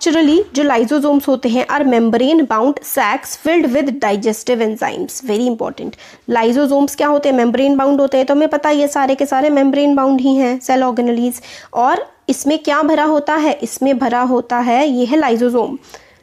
Structurally जो lysosomes होते हैं are membrane bound sacs filled with digestive enzymes. Very important, lysosomes क्या होते हैं, मेम्ब्रेन बाउंड होते हैं। तो हमें पता है ये सारे के सारे मेम्ब्रेन बाउंड ही हैं सेल ऑर्गेनेलीज। और इसमें क्या भरा होता है, इसमें भरा होता है, ये है लाइजोसोम,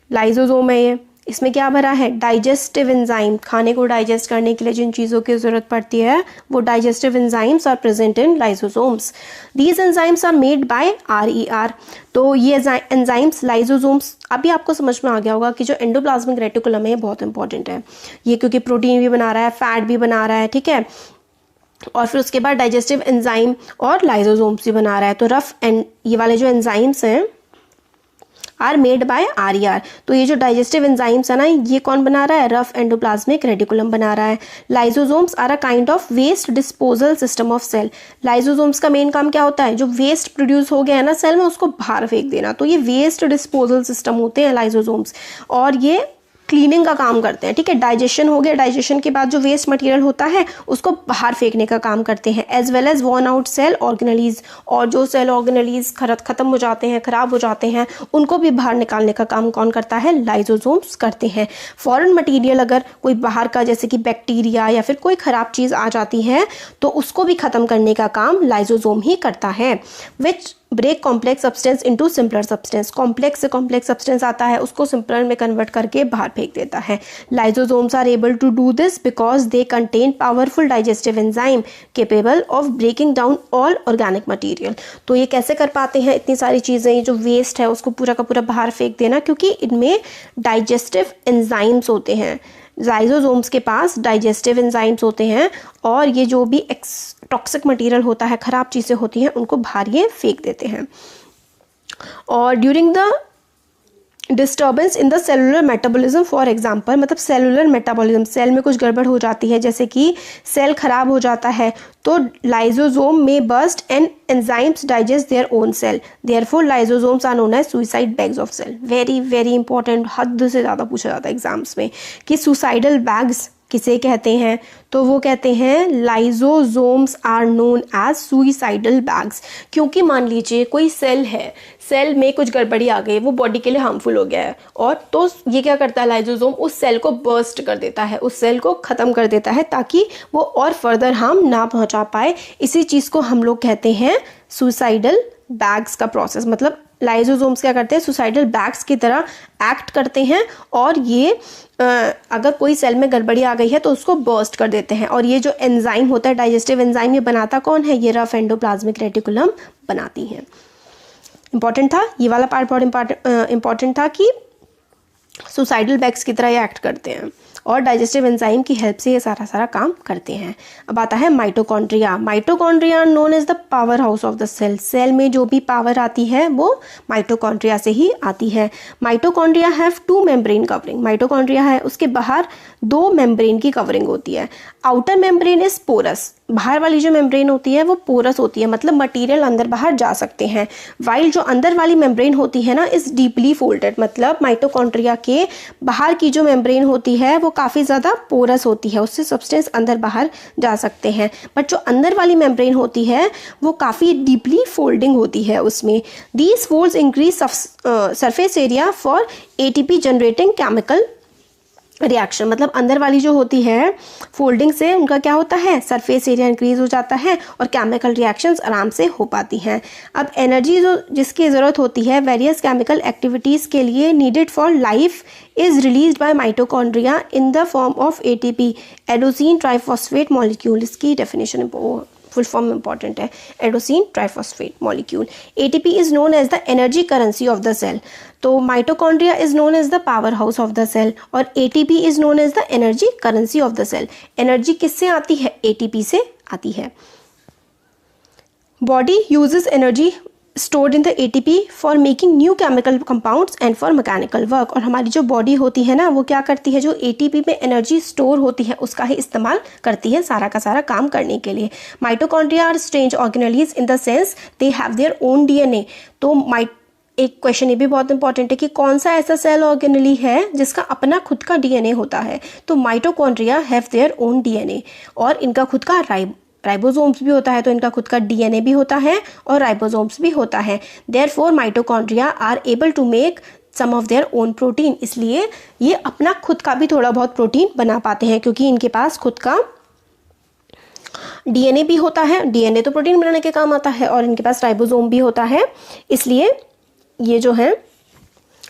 लाइजोसोम है ये। इसमें क्या भरा है, डाइजेस्टिव एंजाइम, खाने को डाइजेस्ट करने के लिए जिन चीज़ों की ज़रूरत पड़ती है वो digestive enzymes are present in lysosomes. These enzymes are made by RER। तो ये एंजाइम्स लाइसोसोम्स, अभी आपको समझ में आ गया होगा कि जो एंडोप्लाज्मिक रेटिकुलम है बहुत इंपॉर्टेंट है ये, क्योंकि प्रोटीन भी बना रहा है, फैट भी बना रहा है, ठीक है, और फिर उसके बाद डाइजेस्टिव एंजाइम और लाइसोसोम्स भी बना रहा है। तो रफ एंड ये वाले जो एंजाइम्स हैं आर मेड बाय RER। तो ये जो डाइजेस्टिव एंजाइम्स है ना, ये कौन बना रहा है, रफ एंडोप्लाज्मिक रेटिकुलम बना रहा है। Lysosomes are a kind of waste disposal system of cell. Lysosomes का मेन काम क्या होता है, जो वेस्ट प्रोड्यूस हो गया है ना सेल में उसको बाहर फेंक देना। तो ये वेस्ट डिस्पोजल सिस्टम होते हैं लाइसोसोम्स, और ये क्लीनिंग का काम करते हैं, ठीक है। डाइजेशन हो गया, डाइजेशन के बाद जो वेस्ट मटेरियल होता है उसको बाहर फेंकने का काम करते हैं। As well as worn out cell organelles, और जो सेल ऑर्गेनेलीज खत्म हो जाते हैं, खराब हो जाते हैं, उनको भी बाहर निकालने का काम कौन करता है, लाइसोसोम्स करते हैं। फॉरेन मटेरियल अगर कोई बाहर का, जैसे कि बैक्टीरिया या फिर कोई खराब चीज़ आ जाती है तो उसको भी खत्म करने का काम लाइसोसोम ही करता है। Which break complex substance into simpler substance, complex से कॉम्प्लेक्स सब्सटेंस आता है उसको सिंपलर में कन्वर्ट करके बाहर फेंक देता है। Lysosomes are able to do this because they contain powerful digestive enzyme capable of breaking down all organic material. तो ये कैसे कर पाते हैं इतनी सारी चीज़ें, ये जो वेस्ट है उसको पूरा का पूरा बाहर फेंक देना, क्योंकि इनमें डाइजेस्टिव एंजाइम्स होते हैं। लाइसोसोम्स के पास डाइजेस्टिव एंजाइम्स होते हैं, और ये जो भी टॉक्सिक मटेरियल होता है, खराब चीज़ें होती हैं, उनको बाहर ये फेंक देते हैं। और during the disturbance in the cellular metabolism, for example, मतलब सेलुलर मेटाबॉलिज्म, सेल में कुछ गड़बड़ हो जाती है, जैसे कि सेल खराब हो जाता है, तो लाइसोसोम में burst and enzymes digest their own cell, therefore lysosomes are known as suicide bags of cell. Very very important, हद से ज़्यादा पूछा जाता है एग्जाम्स में कि सुसाइडल बैग्स किसे कहते हैं, तो वो कहते हैं lysosomes are known as suicidal bags. क्योंकि मान लीजिए कोई सेल है, सेल में कुछ गड़बड़ी आ गई, वो बॉडी के लिए हार्मफुल हो गया है, और तो ये क्या करता है, लाइसोसोम उस सेल को बर्स्ट कर देता है, उस सेल को ख़त्म कर देता है ताकि वो और फर्दर हार्म ना पहुंचा पाए। इसी चीज़ को हम लोग कहते हैं सुसाइडल बैग्स का प्रोसेस। मतलब लाइसोसोम्स क्या करते हैं, सुसाइडल बैग्स की तरह एक्ट करते हैं, और ये अगर कोई सेल में गड़बड़ी आ गई है तो उसको बर्स्ट कर देते हैं। और ये जो एंजाइम होता है, डाइजेस्टिव एंजाइम, ये बनाता कौन है, ये रफ एंडोप्लाज्मिक रेटिकुलम बनाती है। इंपॉर्टेंट था ये वाला पार्ट, बहुत इंपॉर्टेंट था कि सुसाइडल बैग्स की तरह ये एक्ट करते हैं और डाइजेस्टिव एंजाइम की हेल्प से ये सारा काम करते हैं। अब आता है mitochondria. Mitochondria known as the power house of the cell. Cell में जो भी पावर आती है वो माइटोकॉन्ड्रिया से ही आती है। Mitochondria have 2 membrane covering. Mitochondria है, उसके बाहर 2 मेम्ब्रेन की कवरिंग होती है। आउटर मेम्ब्रेन इज पोरस, बाहर वाली जो मेम्ब्रेन होती है वो पोरस होती है, मतलब मटेरियल अंदर बाहर जा सकते हैं। वाइल जो अंदर वाली मेम्ब्रेन होती है ना इज डीपली फोल्डेड, मतलब माइटोकॉन्ड्रिया के बाहर की जो मेम्ब्रेन होती है वो काफ़ी ज़्यादा पोरस होती है, उससे सब्सटेंस अंदर बाहर जा सकते हैं। बट जो अंदर वाली मेम्ब्रेन होती है वो काफ़ी डीपली फोल्डिंग होती है उसमें। These folds increase surface area for ATP generating chemical reaction. मतलब अंदर वाली जो होती है फोल्डिंग से उनका क्या होता है, सरफेस एरिया इंक्रीज हो जाता है और केमिकल रिएक्शंस आराम से हो पाती हैं। अब एनर्जी जो जिसकी ज़रूरत होती है वेरियस केमिकल एक्टिविटीज़ के लिए needed for life is released by mitochondria in the form of ATP, adenosine triphosphate molecule. इसकी डेफिनेशन फुल फॉर्म इंपॉर्टेंट है, adenosine triphosphate molecule. ATP is known as the energy currency of the cell. तो mitochondria is known as the power house of the cell और ATP is known as the energy currency of the cell. Energy किससे आती है, ATP से आती है। Body uses energy stored in the ATP for making new chemical compounds and for mechanical work। और हमारी जो बॉडी होती है ना वो क्या करती है, जो ATP में एनर्जी स्टोर होती है उसका ही इस्तेमाल करती है सारा का सारा काम करने के लिए। Mitochondria are strange organelles in the sense they have their own DNA। तो एक क्वेश्चन ये भी बहुत इंपॉर्टेंट है कि कौन सा ऐसा सेल ऑर्गेनेली है जिसका अपना खुद का DNA होता है। तो mitochondria have their own DNA और इनका खुद का राइबोसोम्स भी होता है, तो इनका खुद का DNA भी होता है और राइबोसोम्स भी होता है। Therefore mitochondria are able to make some of their own protein, इसलिए ये अपना खुद का भी थोड़ा बहुत प्रोटीन बना पाते हैं क्योंकि इनके पास खुद का डीएनए भी होता है। डीएनए तो प्रोटीन बनाने के काम आता है और इनके पास राइबोसोम भी होता है, इसलिए ये जो है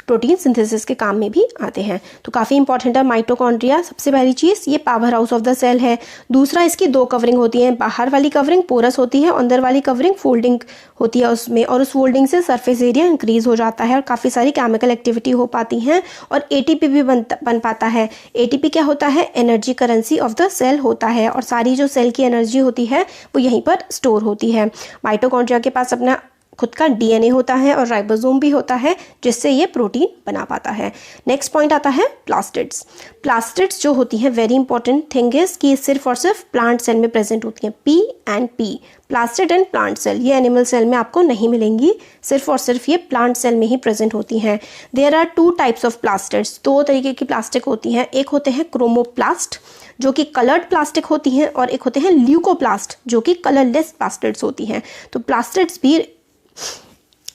प्रोटीन सिंथेसिस के काम में भी आते हैं। तो काफ़ी इंपॉर्टेंट है माइटोकॉन्ड्रिया। सबसे पहली चीज़ ये power house of the cell है। दूसरा इसकी दो कवरिंग होती है, बाहर वाली कवरिंग पोरस होती है, अंदर वाली कवरिंग फोल्डिंग होती है उसमें, और उस फोल्डिंग से सरफेस एरिया इंक्रीज हो जाता है और काफ़ी सारी केमिकल एक्टिविटी हो पाती हैं और एटीपी भी बन पाता है। एटीपी क्या होता है? Energy currency of the cell होता है और सारी जो सेल की एनर्जी होती है वो यहीं पर स्टोर होती है। माइटोकॉन्ड्रिया के पास अपना खुद का डीएनए होता है और राइबोसोम भी होता है जिससे ये प्रोटीन बना पाता है। नेक्स्ट पॉइंट आता है प्लास्टिड्स। प्लास्टिड्स जो होती हैं वेरी इंपॉर्टेंट थिंग इज कि सिर्फ और सिर्फ प्लांट सेल में प्रेजेंट होती हैं। P and P, plastid and plant cell, ये एनिमल सेल में आपको नहीं मिलेंगी, सिर्फ और सिर्फ ये प्लांट सेल में ही प्रेजेंट होती हैं। There are two types of plastids, दो तरीके की प्लास्टिक होती हैं। एक होते हैं क्रोमोप्लास्ट जो कि कलर्ड प्लास्टिक होती हैं और एक होते हैं ल्यूकोप्लास्ट जो कि कलरलेस प्लास्टिड्स होती हैं। तो प्लास्टिड्स भी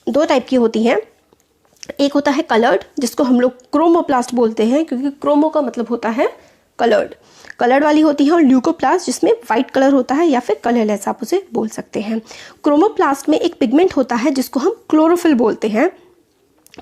दो टाइप की होती हैं। एक होता है कलर्ड जिसको हम लोग क्रोमोप्लास्ट बोलते हैं क्योंकि क्रोमो का मतलब होता है कलर्ड, कलर्ड वाली होती है, और ल्यूकोप्लास्ट जिसमें वाइट कलर होता है या फिर कलरलेस आप उसे बोल सकते हैं। क्रोमोप्लास्ट में एक पिगमेंट होता है जिसको हम क्लोरोफिल बोलते हैं।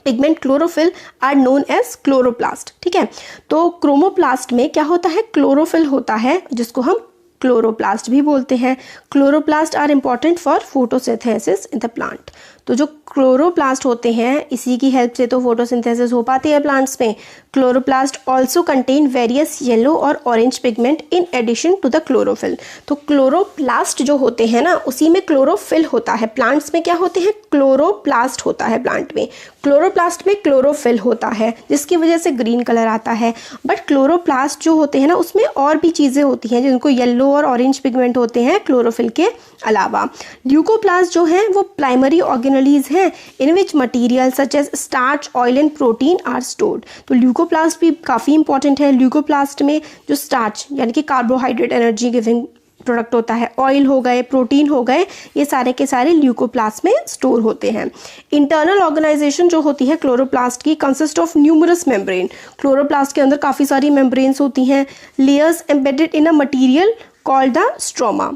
Pigment chlorophyll are known as chloroplast, ठीक है। तो क्रोमोप्लास्ट में क्या होता है? क्लोरोफिल होता है जिसको हम क्लोरोप्लास्ट भी बोलते हैं। Chloroplast are important for photosynthesis in the plant. तो जो क्लोरोप्लास्ट होते हैं इसी की हेल्प से तो फोटोसिंथेसिस हो पाती है प्लांट्स में। Chloroplast also contain various yellow और orange pigment in addition to the chlorophyll. तो क्लोरोप्लास्ट जो होते हैं ना उसी में क्लोरोफिल होता है। प्लांट्स में क्या होते हैं? क्लोरोप्लास्ट होता है प्लांट में, क्लोरोप्लास्ट में क्लोरोफिल होता है जिसकी वजह से ग्रीन कलर आता है। बट क्लोरोप्लास्ट जो होते हैं ना उसमें और भी चीज़ें होती हैं जिनको येलो और ऑरेंज पिगमेंट होते हैं क्लोरोफिल के अलावा। ल्यूकोप्लास्ट जो है वो प्राइमरी ऑर्गेनेलीज हैं in which material such as starch, oil and protein are stored. तो ल्यूकोप्लास्ट भी काफ़ी इंपॉर्टेंट है। ल्यूकोप्लास्ट में जो स्टार्च यानी कि कार्बोहाइड्रेट एनर्जी गिविंग प्रोडक्ट होता है, ऑयल हो गए, प्रोटीन हो गए, ये सारे के सारे ल्यूकोप्लास्ट में स्टोर होते हैं। इंटरनल ऑर्गेनाइजेशन जो होती है क्लोरोप्लास्ट की consist of numerous membrane. Chloroplast के अंदर काफ़ी सारी मेम्ब्रेन्स होती हैं, layers embedded in a material called the stroma,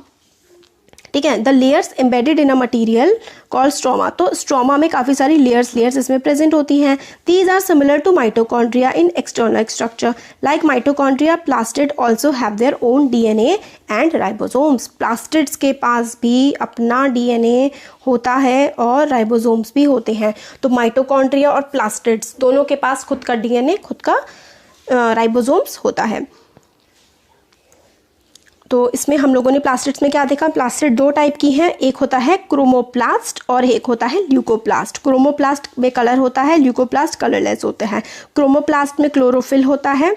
ठीक है। The layers embedded in a material called stroma. तो स्ट्रोमा में काफ़ी सारी लेयर्स इसमें प्रेजेंट होती हैं। These are similar to mitochondria in external structure. Like mitochondria plastid also have their own DNA and ribosomes. Plastids के पास भी अपना डीएनए होता है और राइबोसोम्स भी होते हैं। तो माइटोकॉन्ड्रिया और प्लास्टिड्स दोनों के पास खुद का डीएनए, खुद का राइबोसोम्स होता है। तो इसमें हम लोगों ने प्लास्टिड्स में क्या देखा? प्लास्टिड दो टाइप की हैं, एक होता है क्रोमोप्लास्ट और एक होता है ल्यूकोप्लास्ट। क्रोमोप्लास्ट में कलर होता है, ल्यूकोप्लास्ट कलरलेस होते हैं। क्रोमोप्लास्ट में क्लोरोफिल होता है,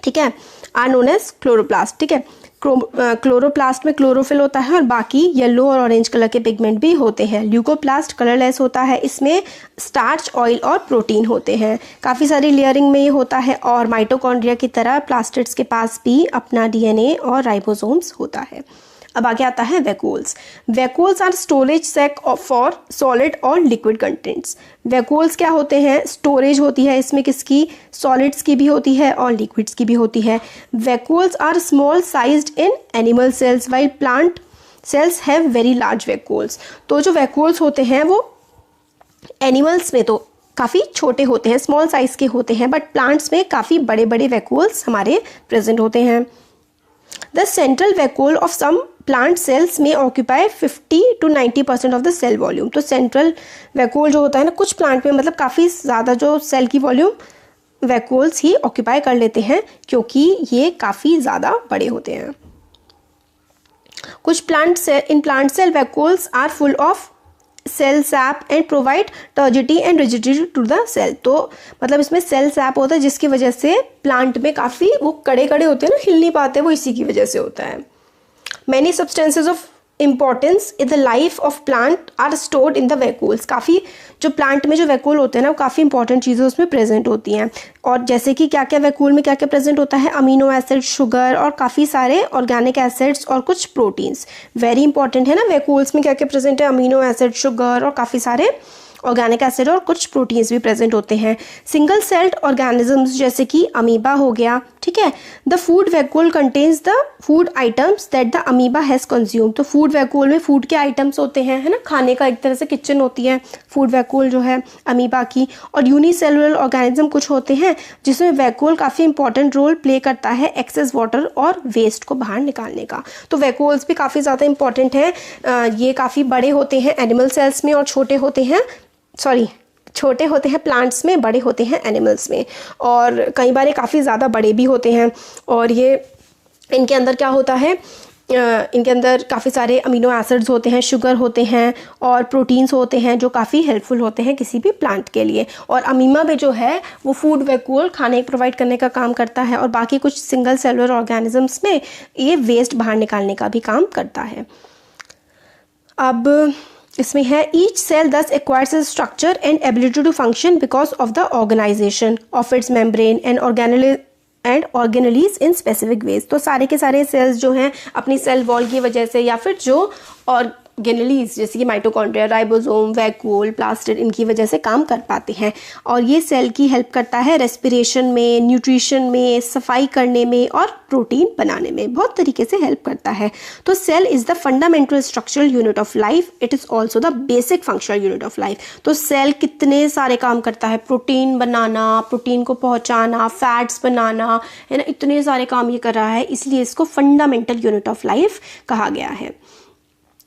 ठीक है, आर नोन एज क्लोरोप्लास्ट, ठीक है। क्लोरोप्लास्ट में क्लोरोफिल होता है और बाकी येलो और ऑरेंज कलर के पिगमेंट भी होते हैं। ल्यूकोप्लास्ट कलरलेस होता है, इसमें स्टार्च, ऑयल और प्रोटीन होते हैं। काफ़ी सारी लेयरिंग में ये होता है और माइटोकॉन्ड्रिया की तरह प्लास्टिड्स के पास भी अपना डीएनए और राइबोसोम्स होता है। अब आगे आता है vacuoles. Vacuoles are storage sac for solid और लिक्विड कंटेंट्स। वैक्यूल्स क्या होते हैं? स्टोरेज होती है इसमें, किसकी? सॉलिड्स की भी होती है और लिक्विड्स की भी होती है। Vacuoles are small sized in animal cells while plant cells have very large vacuoles. तो जो वैक्यूल्स होते हैं वो एनिमल्स में तो काफ़ी छोटे होते हैं, स्मॉल साइज के होते हैं, बट प्लांट्स में काफ़ी बड़े बड़े वैक्यूल्स हमारे प्रेजेंट होते हैं। The central vacuole of some plant cells may occupy 50 to 90% of the cell volume। तो central vacuole जो होता है ना कुछ प्लांट में मतलब काफ़ी ज़्यादा जो सेल की वॉल्यूम वैक्यूल्स ही ऑक्यूपाई कर लेते हैं क्योंकि ये काफ़ी ज़्यादा बड़े होते हैं। कुछ plant cell vacuoles are full of cell sap and provide turgidity and rigidity to the cell. तो मतलब इसमें सेल सैप होता है जिसकी वजह से प्लांट में काफ़ी वो कड़े कड़े होते हैं ना, हिल नहीं पाते, वो इसी की वजह से होता है। Many substances of importance in the life of plant are stored in the vacuoles. काफ़ी जो प्लांट में जो वैक्यूल होते हैं ना वो काफ़ी इंपॉर्टेंट चीज़ें उसमें प्रेजेंट होती हैं। और जैसे कि क्या क्या वैक्यूल में क्या क्या प्रेजेंट होता है? अमीनो एसिड, शुगर और काफ़ी सारे ऑर्गेनिक एसिड्स और कुछ प्रोटीन्स। वेरी इंपॉर्टेंट है ना, वैक्यूल्स में क्या क्या प्रेजेंट है? अमीनो एसिड, शुगर और काफ़ी सारे ऑर्गेनिक एसिड और कुछ प्रोटीन्स भी प्रेजेंट होते हैं। सिंगल सेल्ड ऑर्गेनिजम्स जैसे कि अमीबा हो गया, ठीक है। The food vacuole contains the food items that the amoeba has consume. तो फूड वैक्यूल में फूड के आइटम्स होते हैं, है ना, खाने का एक तरह से किचन होती है फूड वैक्यूल जो है अमीबा की। और यूनिसेलुलर ऑर्गेनिज्म कुछ होते हैं जिसमें वैक्यूल काफ़ी इंपॉर्टेंट रोल प्ले करता है एक्सेस वाटर और वेस्ट को बाहर निकालने का। तो वैक्यूल्स भी काफ़ी ज़्यादा इंपॉर्टेंट है। ये काफ़ी बड़े होते हैं एनिमल सेल्स में और छोटे होते हैं प्लांट्स में, बड़े होते हैं एनिमल्स में। और कई बार ये काफ़ी ज़्यादा बड़े भी होते हैं। और ये इनके अंदर क्या होता है, इनके अंदर काफ़ी सारे अमीनो एसिड्स होते हैं, शुगर होते हैं और प्रोटीन्स होते हैं जो काफ़ी हेल्पफुल होते हैं किसी भी प्लांट के लिए। और अमीबा में जो है वो फूड वैक्यूल खाने प्रोवाइड करने का काम करता है और बाकी कुछ सिंगल सेलुलर ऑर्गेनिजम्स में ये वेस्ट बाहर निकालने का भी काम करता है। अब इसमें है each cell thus acquires its structure and ability to function because of the organisation of its membrane and organelles in specific ways. तो सारे के सारे सेल्स जो हैं अपनी सेल वॉल की वजह से या फिर जो ऑर्गेनलीज जैसे कि माइटोकॉन्ड्रिया, राइबोसोम, वैक्यूल, प्लास्टिड, इनकी वजह से काम कर पाते हैं। और ये सेल की हेल्प करता है रेस्पिरेशन में, न्यूट्रिशन में, सफाई करने में और प्रोटीन बनाने में, बहुत तरीके से हेल्प करता है। तो cell is the fundamental structural unit of life, it is also the basic functional unit of life. तो सेल कितने सारे काम करता है, प्रोटीन बनाना, प्रोटीन को पहुंचाना, फैट्स बनाना, है ना, इतने सारे काम ये कर रहा है, इसलिए इसको फंडामेंटल यूनिट ऑफ लाइफ कहा गया है।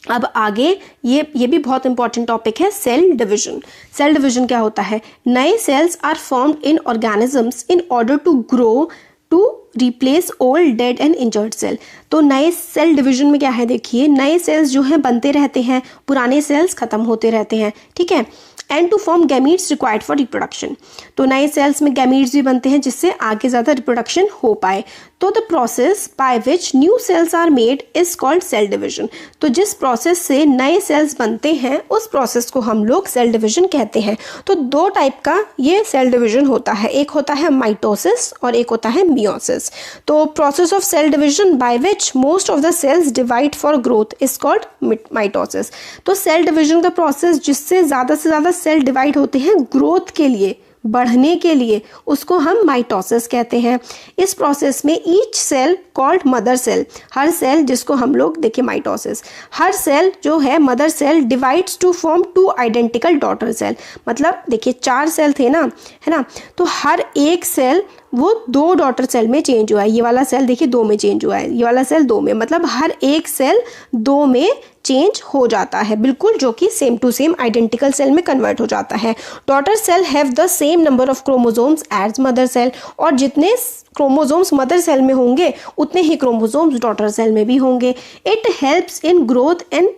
अब आगे ये भी बहुत इंपॉर्टेंट टॉपिक है, सेल डिवीजन। सेल डिवीजन क्या होता है, नए cells are formed in organisms in order to grow to replace old dead and injured cell. तो नए सेल डिवीजन में क्या है, देखिए नए सेल्स जो हैं बनते रहते हैं, पुराने सेल्स खत्म होते रहते हैं, ठीक है। And to form gametes required for reproduction. तो नए सेल्स में गैमीट्स भी बनते हैं जिससे आगे ज़्यादा रिप्रोडक्शन हो पाए। तो the process by which new cells are made is called cell division. तो जिस प्रोसेस से नए सेल्स बनते हैं उस प्रोसेस को हम लोग सेल डिवीजन कहते हैं। तो दो टाइप का ये सेल डिवीजन होता है, एक होता है माइटोसिस और एक होता है मियोसिस। तो process of cell division by which most of the cells divide for growth is called mitosis. तो सेल डिवीजन का प्रोसेस जिससे ज़्यादा से ज़्यादा सेल डिवाइड होते हैं ग्रोथ के लिए, बढ़ने के लिए, उसको हम माइटोसिस कहते हैं। इस प्रोसेस में each cell called mother cell, हर सेल जिसको हम लोग देखिए माइटोसिस, हर सेल जो है mother cell divides to form two identical daughter cell. मतलब देखिए 4 सेल थे ना, है ना, तो हर एक सेल वो 2 डॉटर सेल में चेंज हुआ है। ये वाला सेल देखिए 2 में चेंज हुआ है, ये वाला सेल 2 में, मतलब हर एक सेल 2 में चेंज हो जाता है बिल्कुल, जो कि same to same identical cell में कन्वर्ट हो जाता है। Daughter cell have the same number of chromosomes as mother cell. और जितने क्रोमोसोम्स मदर सेल में होंगे उतने ही क्रोमोसोम्स डॉटर सेल में भी होंगे। It helps in growth and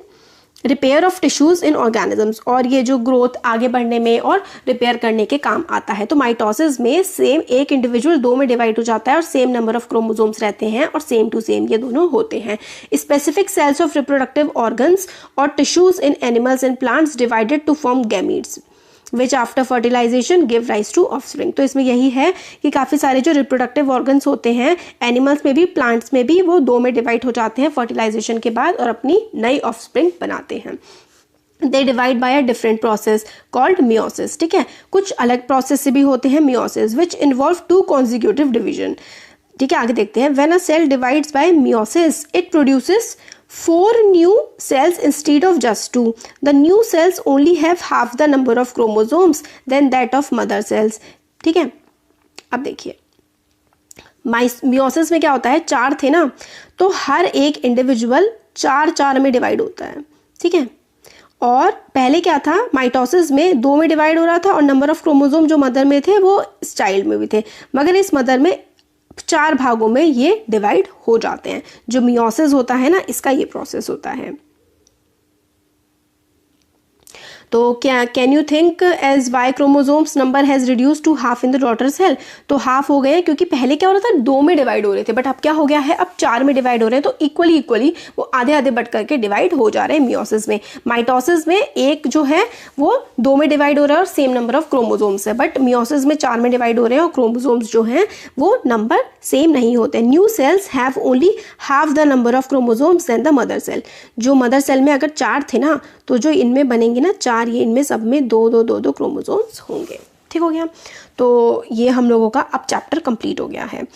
repair of tissues in organisms. और ये जो ग्रोथ आगे बढ़ने में और रिपेयर करने के काम आता है। तो माइटोसिस में सेम एक इंडिविजुअल 2 में डिवाइड हो जाता है और सेम नंबर ऑफ क्रोमोसोम्स रहते हैं और सेम टू सेम ये दोनों होते हैं। Specific cells of reproductive organs और tissues in animals and plants divided to form gametes which after fertilisation give rise to offspring. तो इसमें यही है कि काफ़ी सारे जो रिप्रोडक्टिव ऑर्गन्स होते हैं एनिमल्स में भी प्लांट्स में भी वो 2 में डिवाइड हो जाते हैं फर्टिलाइजेशन के बाद और अपनी नई ऑफस्प्रिंग बनाते हैं। They divide by a different process called meiosis, ठीक है। कुछ अलग प्रोसेस से भी होते हैं meiosis which involve 2 consecutive division, ठीक है। आगे देखते हैं, when a cell divides by meiosis it produces 4 new cells instead of just 2. The new cells only have half the number of chromosomes than that of mother cells, ठीक है। अब देखिए meiosis में क्या होता है, 4 थे ना, तो हर एक इंडिविजुअल 4 में डिवाइड होता है, ठीक है। और पहले क्या था, माइटोसिस में 2 में डिवाइड हो रहा था और नंबर ऑफ क्रोमोसोम जो मदर में थे वो इस चाइल्ड में भी थे, मगर इस मदर में 4 भागों में ये डिवाइड हो जाते हैं। जो मियोसिस होता है ना, इसका ये प्रोसेस होता है। तो क्या can you think as why chromosomes number has reduce to half in the daughter cell. तो हाफ हो गए क्योंकि पहले क्या हो रहा था 2 में डिवाइड हो रहे थे, बट अब क्या हो गया है, अब 4 में डिवाइड हो रहे हैं। तो इक्वली वो आधे बढ़ करके डिवाइड हो जा रहे हैं मियोसिस में। माइटोसिस में एक जो है वो 2 में डिवाइड हो रहा है और सेम नंबर ऑफ क्रोमोसोम्स है, बट मियोसिस में 4 में डिवाइड हो रहे हैं और क्रोमोसोम्स जो हैं वो नंबर सेम नहीं होते। New cells have only half the number of chromosomes than the mother cell. जो मदर सेल में अगर 4 थे ना, तो जो इनमें बनेंगे ना 4, ये इनमें सब में 2 क्रोमोसोम्स होंगे। ठीक हो गया। तो ये हम लोगों का अब चैप्टर कंप्लीट हो गया है।